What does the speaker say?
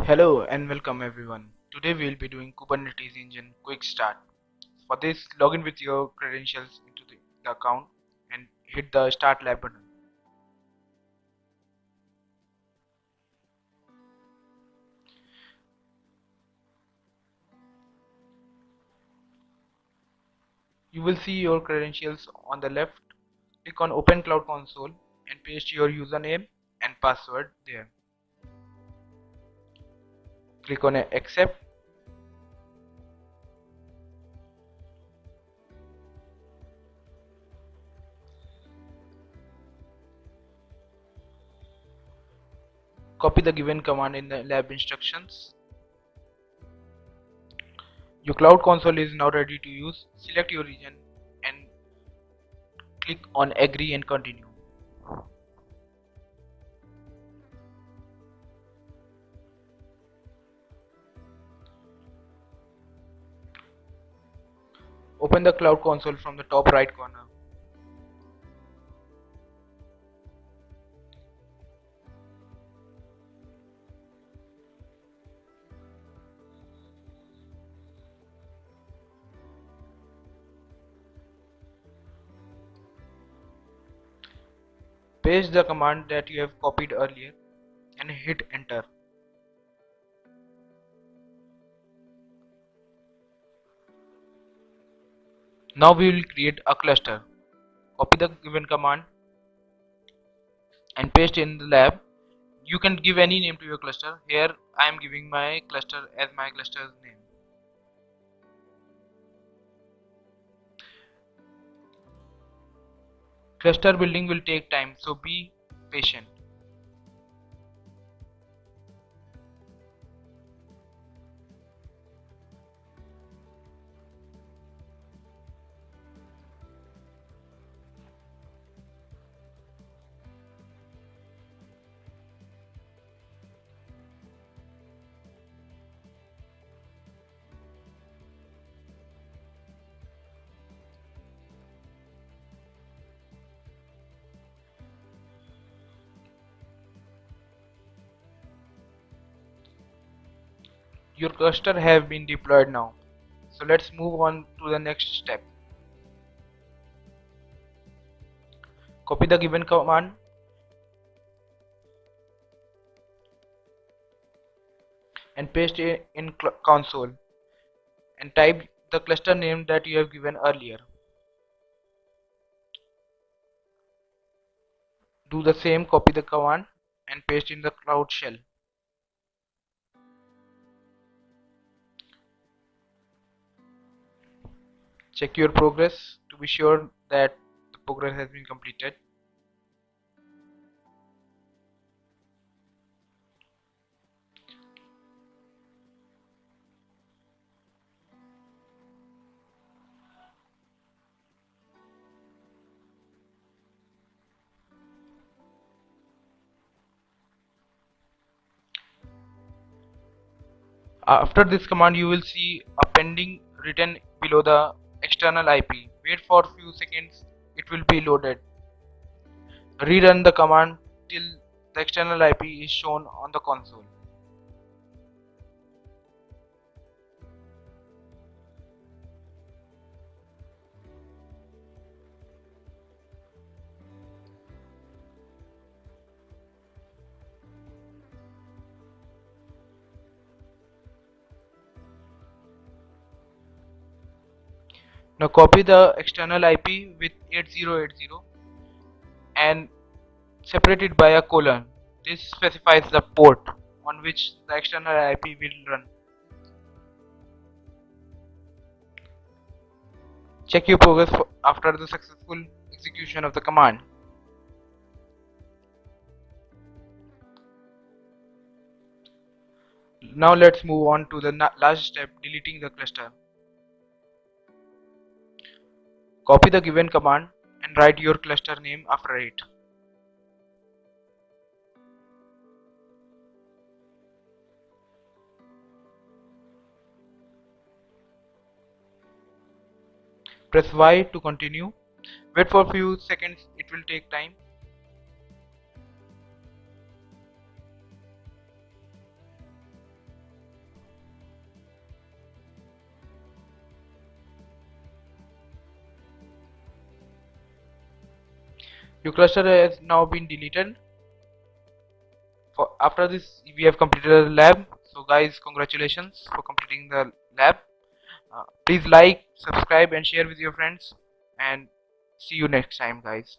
Hello and welcome everyone. Today we will be doing Kubernetes Engine Quick Start. For this, log in with your credentials into the account and hit the Start Lab button. You will see your credentials on the left. Click on Open Cloud Console and paste your username and password there. Click on Accept. Copy the given command in the lab instructions. Your Cloud Console is now ready to use. Select your region and click on Agree and Continue. Open the Cloud Console from the top right corner. Paste the command that you have copied earlier and hit enter. Now we will create a cluster. Copy the given command and paste in the lab. You can give any name to your cluster. Here I am giving my cluster as my cluster's name. Cluster building will take time, so be patient. Your cluster have been deployed now. So let's move on to the next step. Copy the given command and paste it in console and type the cluster name that you have given earlier. Do the same, copy the command and paste in the cloud shell. Check your progress to be sure that the progress has been completed. After this command you will see a pending written below the external IP. Wait for a few seconds, it will be loaded. Rerun the command till the external IP is shown on the console. Now copy the external IP with 8080 and separate it by a colon. This specifies the port on which the external IP will run. Check your progress after the successful execution of the command. Now let's move on to the last step, deleting the cluster. Copy the given command and write your cluster name after it. Press Y to continue. Wait for a few seconds, it will take time. your cluster has now been deleted. For after this we have completed the lab. So guys, congratulations for completing the lab. Please like, subscribe and share with your friends, and see you next time guys.